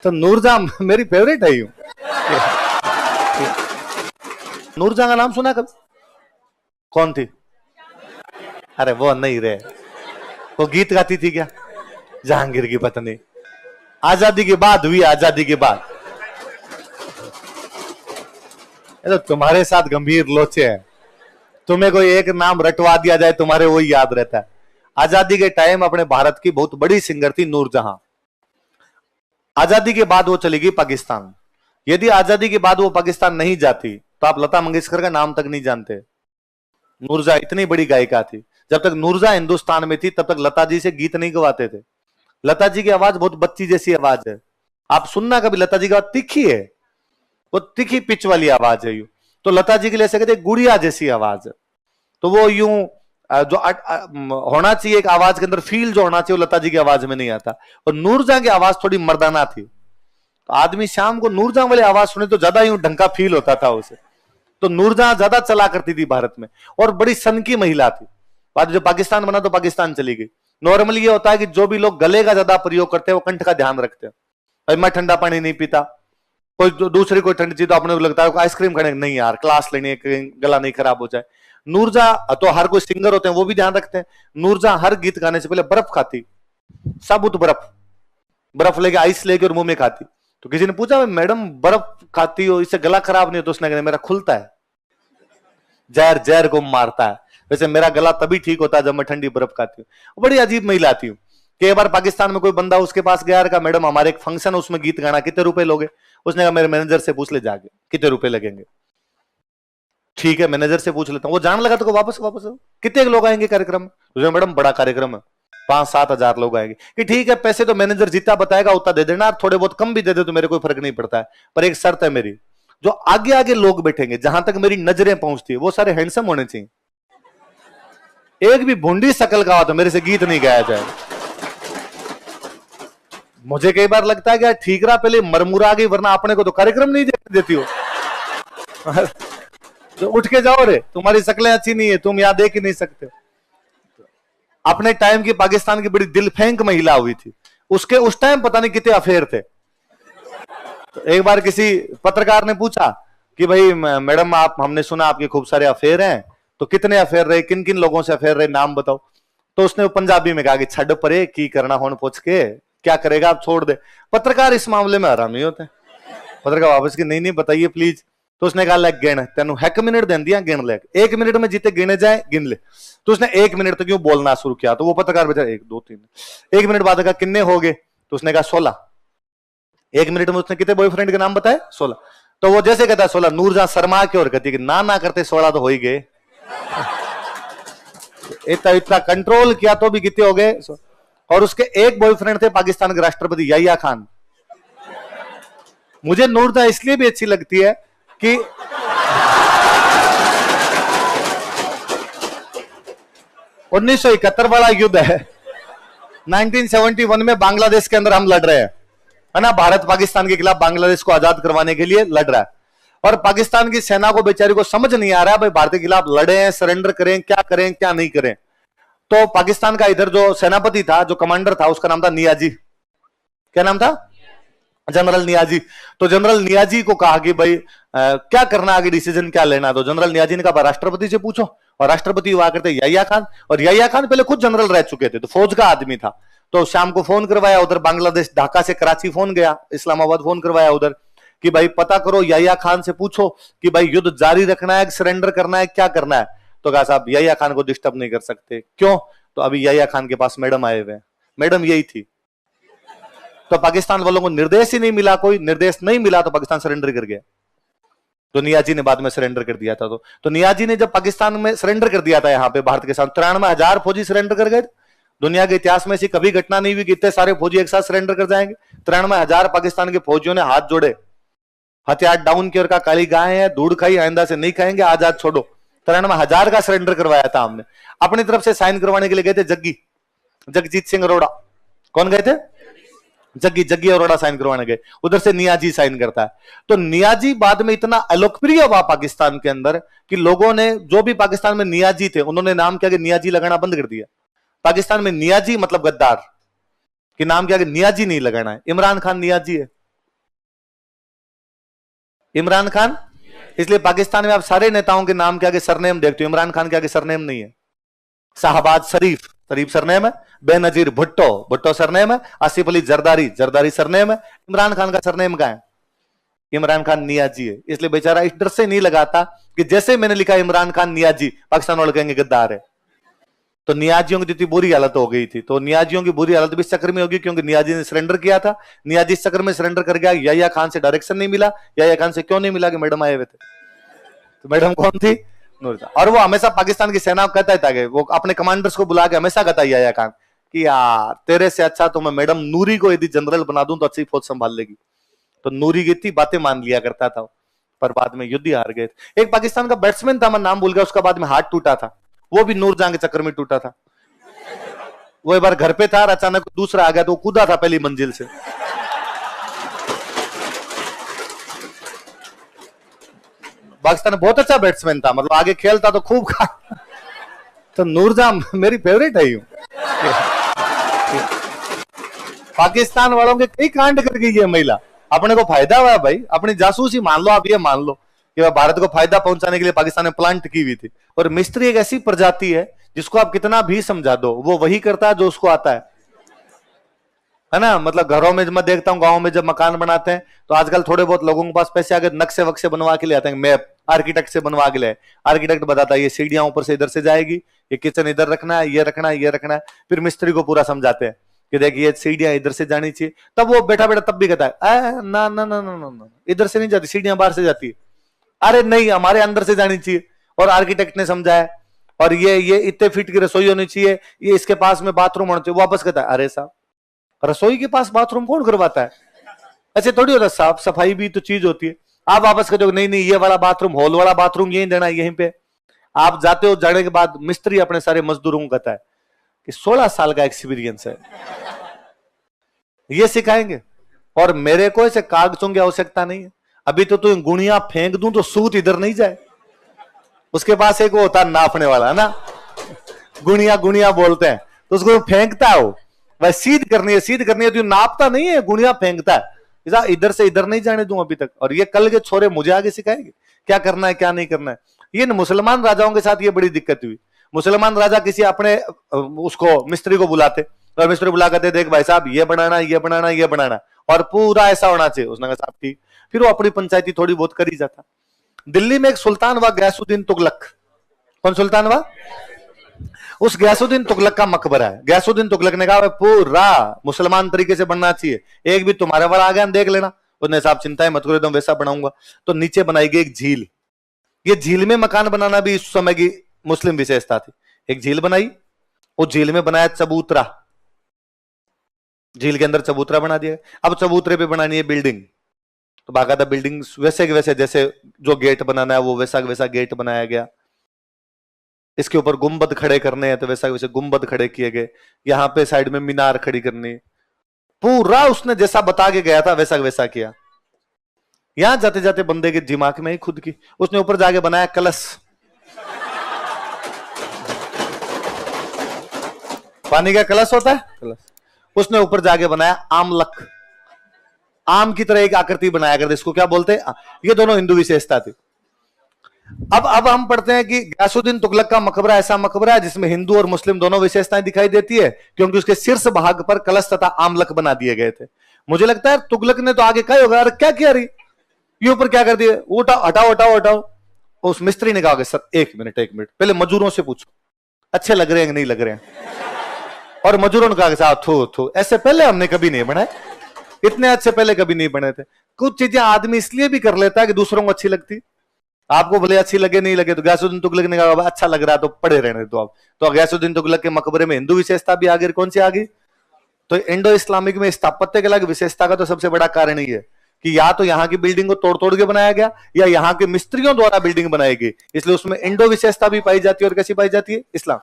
तो नूरजहां मेरी फेवरेट है यूं। नूरजहां का नाम सुना कभी? कौन थी? अरे वो नहीं रे, वो गीत गाती थी क्या? जहांगीर की पत्नी। आजादी के बाद हुई, आजादी के बाद। तो तुम्हारे साथ गंभीर लोचे हैं, तुम्हें कोई एक नाम रटवा दिया जाए तुम्हारे वही याद रहता है। आजादी के टाइम अपने भारत की बहुत बड़ी सिंगर थी नूरजहां। आजादी के बाद वो चली गई पाकिस्तान। यदि आजादी के बाद वो पाकिस्तान नहीं जाती तो आप लता मंगेशकर का नाम तक नहीं जानते। नूरजहां इतनी बड़ी गायिका थी। जब तक नूरजहां हिंदुस्तान में थी तब तक लता जी से गीत नहीं गवाते थे। लता जी की आवाज बहुत बच्ची जैसी आवाज है, आप सुनना कभी। लता जी की आवाज तीखी है, वो तीखी पिच वाली आवाज है यूं। तो लता जी के लिए ऐसे कहते गुड़िया जैसी आवाज है। तो वो यूं जो होना चाहिए एक आवाज के अंदर फील जो होना चाहिए वो लता जी की आवाज में नहीं आता। और नूरजहां की आवाज थोड़ी मर्दाना थी, तो आदमी शाम को नूरजहां वाली आवाज सुने तो ज्यादा यूं ढंग का फील होता था उसे। तो नूरजहां ज्यादा चला करती थी भारत में, और बड़ी सन की महिला थी। बाद जो पाकिस्तान बना तो पाकिस्तान चली गई। नॉर्मली ये होता है कि जो भी लोग गले का ज्यादा प्रयोग करते हैं वो कंठ का ध्यान रखते हैं। भाई मैं ठंडा पानी नहीं पीता, कोई दूसरी कोई ठंडी चीज तो अपने को लगता है आइसक्रीम खाने, नहीं यार क्लास लेनी है, गला नहीं खराब हो जाए। नूरजहां तो हर कोई सिंगर होते हैं वो भी ध्यान रखते हैं। नूरजहां हर गीत गाने से पहले बर्फ खाती, साबुत बर्फ, बर्फ लेके आइस लेके और मुंह में खाती। तो किसी ने पूछा मैडम बर्फ खाती हो इससे गला खराब नहीं हो? तो उसने कहा मेरा खुलता है, जहर जहर को मारता है। वैसे मेरा गला तभी ठीक होता है जब मैं ठंडी बर्फ खाती हूँ। बड़ी अजीब महिला थी। कई बार पाकिस्तान में कोई बंदा उसके पास गया, कहा मैडम हमारे एक फंक्शन उसमें गीत गाना, कितने रुपए लोगे? उसने कहा मेरे मैनेजर से पूछ ले जाके कितने रुपए लगेंगे। ठीक है मैनेजर से पूछ लेता हूँ। वो जान लगा तो वापस वापस कितने लोग आएंगे कार्यक्रम में? मैडम बड़ा कार्यक्रम है, 5-7 हजार लोग आएंगे। कि ठीक है पैसे तो मैनेजर जितना बताएगा उतना दे देना, थोड़े बहुत कम भी दे दे तो मेरे कोई फर्क नहीं पड़ता है, पर एक शर्त है मेरी, जो आगे आगे लोग बैठेंगे जहां तक मेरी नजरें पहुंचती है वो सारे हैंडसम होने चाहिए। एक भी भुंडी शकल का हो तो मेरे से गीत नहीं गाया जाए। मुझे कई बार लगता है कि यार ठीक रहा पहले मरमुरा गई, वरना अपने को तो कार्यक्रम नहीं देती हो। तो उठ के जाओ रे, तुम्हारी शक्लें अच्छी नहीं है, तुम यहां देख ही नहीं सकते। अपने टाइम की पाकिस्तान की बड़ी दिल फेंक महिला हुई थी, उसके उस टाइम पता नहीं कितने अफेयर थे। तो एक बार किसी पत्रकार ने पूछा कि भाई मैडम आप, हमने सुना आपके खूब सारे अफेयर हैं, तो कितने अफेयर रहे, किन किन लोगों से अफेयर रहे, नाम बताओ। तो उसने पंजाबी में कहा कि छड़ परे की करना होने पूछ के, क्या करेगा आप छोड़ दे। पत्रकार इस मामले में हरामी होते हैं। पत्रकार वापस की नहीं नहीं बताइए प्लीज। तो उसने कहा लग गिन, तेन 1 मिनट दे दिया गिन ले, 1 मिनट में जितने गिने जाए गिन ले। तो उसने 1 मिनट तक क्यों बोलना शुरू किया। तो वो पत्रकार बेचारा 1 2 3, 1 मिनट बाद कहा किन्ने हो गए? तो उसने कहा 16। 1 मिनट में उसने कितने बॉयफ्रेंड के नाम बताए? 16। तो वो जैसे कहता है 16, नूरजहां शर्मा की और कहती ना करते 16 तो हो ही गए। इतना कंट्रोल किया तो भी कितने हो गए। और उसके एक बॉयफ्रेंड थे पाकिस्तान के राष्ट्रपति याहिया खान। मुझे नूरजहां इसलिए भी अच्छी लगती है कि 1971 वाला युद्ध है, 1971 में बांग्लादेश के अंदर हम लड़ रहे हैं, है ना, भारत पाकिस्तान के खिलाफ बांग्लादेश को आजाद करवाने के लिए लड़ रहा है। और पाकिस्तान की सेना को बेचारी को समझ नहीं आ रहा भाई भारत के खिलाफ लड़े हैं, सरेंडर करें, क्या करें क्या नहीं करें। तो पाकिस्तान का इधर जो सेनापति था, जो कमांडर था, उसका नाम था नियाजी। क्या नाम था? जनरल नियाजी। तो जनरल नियाजी को कहा कि भाई क्या करना, आगे डिसीजन क्या लेना। तो जनरल नियाजी ने कहा राष्ट्रपति से पूछो। और राष्ट्रपति हुआ करते याहिया खान, और याहिया खान पहले खुद जनरल रह चुके थे, तो फौज का आदमी था। तो शाम को फोन करवाया उधर बांग्लादेश, ढाका से कराची फोन गया, इस्लामाबाद फोन करवाया उधर कि भाई पता करो, याहिया खान से पूछो कि भाई युद्ध जारी रखना है, सरेंडर करना है, क्या करना है। तो कहा साहब याहिया खान को डिस्टर्ब नहीं कर सकते। क्यों? तो अभी याहिया खान के पास मैडम आए हुए हैं। मैडम यही थी। तो पाकिस्तान वालों को निर्देश ही नहीं मिला, कोई निर्देश नहीं मिला, तो पाकिस्तान सरेंडर कर गया। तो नियाजी ने बाद में सरेंडर कर दिया था। तो नियाजी ने जब पाकिस्तान में सरेंडर कर दिया था, यहाँ पे भारत के साथ 93,000 फौजी सरेंडर कर गए। दुनिया के इतिहास में ऐसी कभी घटना नहीं हुई कि इतने सारे फौजी एक साथ सरेंडर कर जाएंगे। 93,000 पाकिस्तान के फौजियों ने हाथ जोड़े, हथियार डाउन किया और कहा काली गाय है, धूड़ खाई, आइंदा से नहीं खाएंगे, आजाद छोड़ो। 93,000 का सरेंडर करवाया था हमने। अपनी तरफ से साइन करवाने के लिए गए थे जगजीत सिंह अरोड़ा। कौन गए थे? जग्गी अरोड़ा साइन करवाने गए, उधर से नियाजी साइन करता है। तो नियाजी बाद में इतना अलोकप्रिय हुआ पाकिस्तान के अंदर कि लोगों ने, जो भी पाकिस्तान में नियाजी थे, उन्होंने नाम क्या कि नियाजी लगाना बंद कर दिया। पाकिस्तान में नियाजी मतलब गद्दार कि नाम क्या कि नियाजी नहीं लगाना है। इमरान खान नियाजी है, इमरान खान। इसलिए पाकिस्तान में आप सारे नेताओं के नाम के आगे सरनेम देखते हो, इमरान खान के आगे सरनेम नहीं है। शाहबाज शरीफ, शरीफ सरनेम है। बेनजीर भुट्टो, भुट्टो सरनेम है। आसिफ अली जरदारी, जरदारी सरनेम है। इमरान खान का सरनेम क्या है? इमरान खान नियाजी है। इसलिए बेचारा इस डर से नहीं लगाता कि जैसे मैंने लिखा इमरान खान नियाजी, पाकिस्तान वाले कहेंगे गद्दार है। तो नियाजियों की जितनी बुरी हालत हो गई थी, तो नियाजियों की बुरी हालत भी इस चक्कर में होगी क्योंकि नियाजी ने सरेंडर किया था। नियाजी इस चक्कर में सरेंडर कर गया, याया खान से डायरेक्शन नहीं मिला। याया खान से क्यों नहीं मिला? कि मैडम आए हुए थे। तो मैडम कौन थी? और वो हमेशा पाकिस्तान की सेना को कहता था कि वो अपने कमांडर्स को बुला के हमेशा कहता याया खान कि यार तेरे से अच्छा तो मैं मैडम नूरी को यदि जनरल बना दूं तो अच्छी फौज संभाल लेगी। तो नूरी की इतनी बातें मान लिया करता था, पर बाद में युद्ध ही हार गए। एक पाकिस्तान का बैट्समैन था, मैं नाम भूल गया, उसका बाद में हाथ टूटा था, वो भी नूरजहां के चक्कर में टूटा था। वो एक बार घर पे था और अचानक दूसरा आ गया तो कूदा था पहली मंजिल से। पाकिस्तान बहुत अच्छा बैट्समैन था, मतलब आगे खेलता तो खूब खा। तो नूरजहां मेरी फेवरेट है। यूं पाकिस्तान वालों के कई कांड कर गई है महिला, अपने को फायदा हुआ भाई। अपनी जासूसी मान लो, आप ये मान लो कि भारत को फायदा पहुंचाने के लिए पाकिस्तान ने प्लांट की हुई थी। और मिस्त्री एक ऐसी प्रजाति है जिसको आप कितना भी समझा दो वो वही करता है जो उसको आता है ना। मतलब घरों में मैं देखता हूं, गांव में जब मकान बनाते हैं तो आजकल थोड़े बहुत लोगों के पास पैसे आगे नक्शे वक्शे बनवा के ले आते हैं, मैप आर्किटेक्ट से बनवा के ले। आर्किटेक्ट बताता है ये सीढ़ियां ऊपर से इधर से जाएगी, ये किचन इधर रखना है, ये रखना है, ये रखना है। फिर मिस्त्री को पूरा समझाते हैं कि देखिए ये सीढ़ियां इधर से जानी चाहिए। तब वो बैठा बैठा तब भी कहता है ना ना ना ना ना, इधर से नहीं जाती, सीढ़ियां बाहर से जाती है। अरे नहीं, हमारे अंदर से जानी चाहिए। और आर्किटेक्ट ने समझाया, और ये इतने फीट की रसोई होनी चाहिए, ये इसके पास में बाथरूम होना चाहिए। वापस कहता है अरे साहब रसोई के पास बाथरूम कौन करवाता है? ऐसे थोड़ी होता, साफ सफाई भी तो चीज होती है। आप वापस कहते हो नहीं नहीं ये वाला बाथरूम, हॉल वाला बाथरूम यहीं देना है, यहीं पे। आप जाते हो, जाने के बाद मिस्त्री अपने सारे मजदूरों को कहता है कि 16 साल का एक्सपीरियंस है, ये सिखाएंगे। और मेरे को ऐसे कागजों की आवश्यकता नहीं है। अभी तो तू गुणिया फेंक दूं तो सूत इधर नहीं जाए। उसके पास एक वो होता है नापने वाला है ना, गुणिया गुणिया बोलते हैं, तो उसको फेंकता है। वो वह सीध करनी है, सीध करनी है, तो नापता नहीं है, गुणिया फेंकता है। इधर से इधर नहीं जाने दूं अभी तक। और ये कल के छोरे मुझे आगे सिखाएंगे क्या करना है क्या नहीं करना है। ये मुसलमान राजाओं के साथ ये बड़ी दिक्कत हुई। मुसलमान राजा किसी अपने उसको मिस्त्री को बुलाते और मिस्त्री बुला कहते देख भाई साहब ये बनाना ये बनाना ये बनाना और पूरा ऐसा होना चाहिए। उसने कहा साहब ठीक। फिर वो अपनी पंचायती थोड़ी बहुत कर ही जाता। दिल्ली में एक सुल्तान हुआ गयासुद्दीन तुगलक। कौन सुल्तान हुआ? उस गयासुद्दीन तुगलक का मकबरा है। गयासुद्दीन तुगलक ने कहा पूरा मुसलमान तरीके से बनना चाहिए, एक भी तुम्हारे वाला आ गया देख लेना। उसने साहब चिंता मत करो, एकदम वैसा बनाऊंगा। तो नीचे बनाई गई एक झील। ये झील में मकान बनाना भी इस समय की मुस्लिम विशेषता थी। एक झील बनाई, उस झील में बनाया चबूतरा, झील के अंदर चबूतरा बना दिया। अब चबूतरे पे बनानी है बिल्डिंग, तो बाकायदा बिल्डिंग वैसे के वैसे, जैसे जो गेट बनाना है वो वैसा वैसा गेट बनाया गया। इसके ऊपर गुंबद खड़े करने हैं तो वैसा वैसे गुंबद खड़े किए गए। यहाँ पे साइड में मीनार खड़ी करनी, पूरा उसने जैसा बता के गया था वैसा वैसा किया। यहां जाते जाते बंदे के दिमाग में ही खुद की उसने ऊपर जाके बनाया कलश। पानी का कलश होता है, कलश। उसने ऊपर जाके बनाया आमलक, आम की तरह एक आकृति बनाया करते, इसको क्या बोलते हैं? ये दोनों हिंदू विशेषता थी। अब हम पढ़ते हैं कि गयासुद्दीन तुगलक का मकबरा ऐसा मकबरा है जिसमें हिंदू और मुस्लिम दोनों विशेषताएं दिखाई देती है, क्योंकि उसके शीर्ष भाग पर कलश तथा आमलक बना दिए गए थे। मुझे लगता है तुगलक ने तो आगे कहा होगा अरे क्या किया रही, ये ऊपर क्या कर दिए, उठाओ हटाओ हटाओ हटाओ। उस मिस्त्री ने कहा सर एक मिनट पहले मजदूरों से पूछो अच्छे लग रहे हैं कि नहीं लग रहे हैं। और मजदूरों ने कहा साहब थो थो, ऐसे पहले हमने कभी नहीं बनाए, इतने अच्छे पहले कभी नहीं बने थे। कुछ चीजें आदमी इसलिए भी कर लेता है कि दूसरों को अच्छी लगती, आपको भले अच्छी लगे नहीं लगे। तो गयासुद्दीन तुगलक ने कहा अच्छा लग रहा है तो पड़े रहने दो आप। तो गयासुद्दीन तुगलक के मकबरे में हिंदू विशेषता भी आ गई। कौन सी आ गई? तो इंडो इस्लामिक में स्थापत्य कला की विशेषता का तो सबसे बड़ा कारण ही है कि या तो यहाँ की बिल्डिंग को तोड़ तोड़ के बनाया गया या यहाँ के मिस्त्रियों द्वारा बिल्डिंग बनाई गई, इसलिए उसमें इंडो विशेषता भी पाई जाती है। और कैसी पाई जाती है? इस्लाम।